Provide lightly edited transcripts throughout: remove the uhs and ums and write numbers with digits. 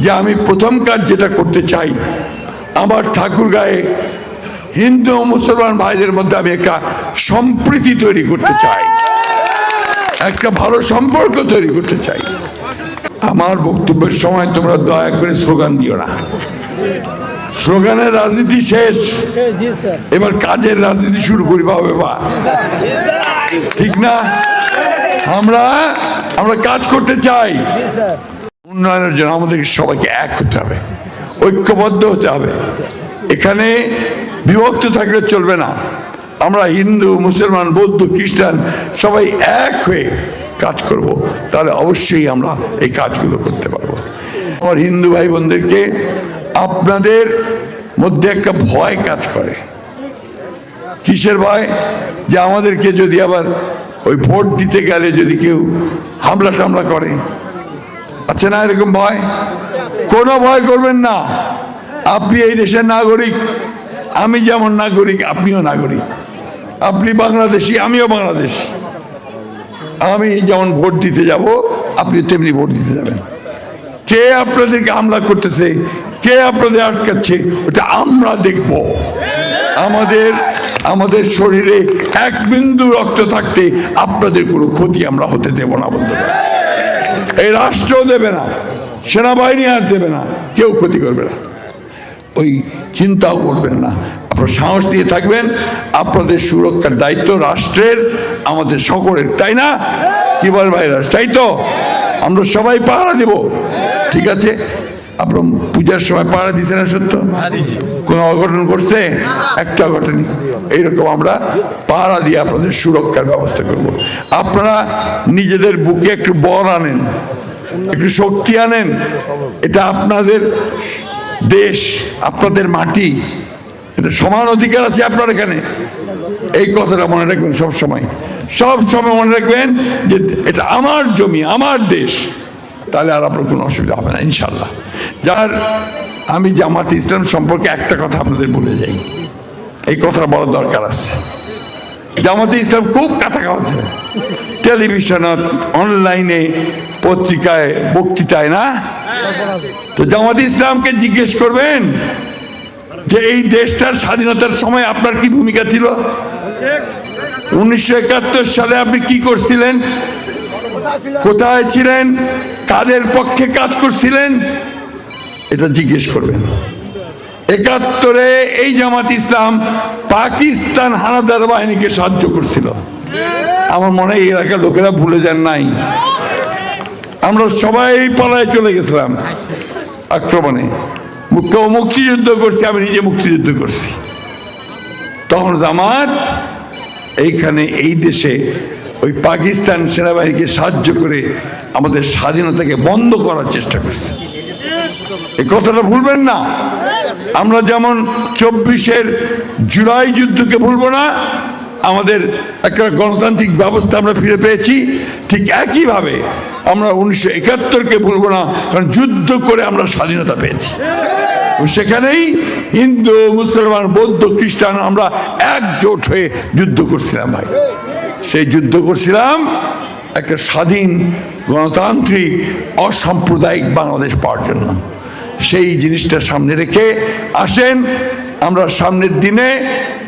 যে আমি প্রথম কাজ যেটা করতে চাই, আমার ঠাকুরগাঁয়ে হিন্দু ও মুসলমান ভাইদের মধ্যে আমি একটা সম্প্রীতি তৈরি করতে চাই, একটা ভালো সম্পর্ক তৈরি করতে চাই। আমার বক্তব্যের সময় তোমরা দয়া করে স্লোগান দিও না, স্লোগানের রাজনীতি শেষ, এবার কাজের রাজনীতি শুরু করি বাবা, ঠিক না? আমরা কাজ করতে চাই, উন্নয়নের জন্য আমাদেরকে সবাইকে এক হতে হবে, ঐক্যবদ্ধ হতে হবে। এখানে বিভক্ত থাকলে চলবে না। আমরা হিন্দু, মুসলমান, বৌদ্ধ, খ্রিস্টান সবাই এক হয়ে কাজ করব, তাহলে অবশ্যই আমরা এই কাজগুলো করতে পারবো। আমার হিন্দু ভাই বোনদেরকে, আপনাদের মধ্যে একটা ভয় কাজ করে। কিসের ভয়? যে আমাদেরকে যদি আবার ওই ভোট দিতে গেলে যদি কেউ হামলা টামলা করে, আছে না এরকম ভয়? কোনো ভয় করবেন না। আপনি এই দেশের নাগরিক, আমি যেমন নাগরিক আপনিও নাগরিক, আপনি বাংলাদেশি আমিও বাংলাদেশি। আমি যেমন ভোট দিতে যাব আপনি তেমনি ভোট দিতে যাবেন। কে আপনাদেরকে হামলা করতেছে, কে আপনাদের আটকাচ্ছে, ওটা আমরা দেখব। আমাদের শরীরে এক বিন্দু রক্ত থাকতে আপনাদের কোনো ক্ষতি আমরা হতে দেব না বন্ধুরা। এই রাষ্ট্র দেবে না, সেনাবাহিনী আর দেবে না, কেউ ক্ষতি করবে না, ওই চিন্তাও করবেন না। আপনারা সাহস নিয়ে থাকবেন, আপনাদের সুরক্ষার দায়িত্ব রাষ্ট্রের, আমাদের সকলের, তাই না? কি বলেন ভাইরা? তাই তো? আমরা সবাই পাহারা দেব, ঠিক আছে? আপনার পূজার সময় পাহারা দিচ্ছে না? সত্য? কোনো অঘটন ঘটছে? একটা ঘটনি। এইরকম আমরা পাহারা দিয়ে আপনাদের সুরক্ষার ব্যবস্থা করব। আপনারা নিজেদের বুকে একটু বল আনেন, একটু শক্তি আনেন। এটা আপনাদের দেশ, আপনাদের মাটি, এটা সমান অধিকার আছে আপনার এখানে। এই কথাটা মনে রাখবেন সব সময় মনে রাখবেন যে এটা আমার জমি, আমার দেশ, তাহলে আর আপনার কোনো অসুবিধা হবে না ইনশাল্লাহ। যার আমি জামাতে ইসলাম সম্পর্কে একটা কথা আপনাদের বলে যাই, এই কথাটা বড় দরকার আছে। জামাতে ইসলাম খুব কথা হচ্ছে টেলিভিশনে, অনলাইনে, পত্রিকায়, বক্তৃতায়, না? তো জামাতে ইসলামকে জিজ্ঞেস করবেন যে এই দেশটার স্বাধীনতার সময় আপনার কি ভূমিকা ছিল? 1971 সালে আপনি কি করছিলেন? কোথায় ছিলেন? কাদের পক্ষে কাজ করছিলেন? এটা জিজ্ঞেস করবেন। 71-এ এই জামাত ইসলাম পাকিস্তান হানাদার বাহিনীকে সাহায্য করছিল। আমার মনে হয় এই এলাকার লোকেরা ভুলে যান নাই। আমরা সবাই পালায় চলে গেছিলাম আক্রমণে। কেউ মুক্তিযুদ্ধ করছে, আমি নিজে মুক্তিযুদ্ধ করছি। তখন জামাত এইখানে এই দেশে ওই পাকিস্তান সেনাবাহিনীকে সাহায্য করে আমাদের স্বাধীনতাকে বন্ধ করার চেষ্টা করছে। এই কথাটা ভুলবেন না। আমরা যেমন 24-এর জুলাই যুদ্ধকে ভুলবো না, আমাদের একটা গণতান্ত্রিক ব্যবস্থা আমরা ফিরে পেয়েছি, ঠিক একইভাবে আমরা 1971-কে ভুলবো না, কারণ যুদ্ধ করে আমরা স্বাধীনতা পেয়েছি। সেখানেই হিন্দু, মুসলমান, বৌদ্ধ, খ্রিস্টান আমরা একজোট হয়ে যুদ্ধ করছিলাম ভাই। সেই যুদ্ধ করছিলাম একটা স্বাধীন, গণতান্ত্রিক, অসাম্প্রদায়িক বাংলাদেশ পাওয়ার জন্য। সেই জিনিসটা সামনে রেখে আসেন আমরা সামনের দিনে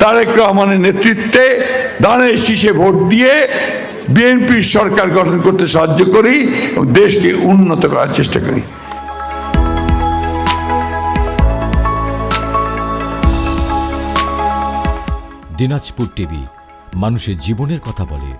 তারেক রহমানের নেতৃত্বে দানের শীষে ভোট দিয়ে বিএনপির সরকার গঠন করতে সাহায্য করি এবং দেশকে উন্নত করার চেষ্টা করি। দিনাজপুর টিভি, মানুষের জীবনের কথা বলে।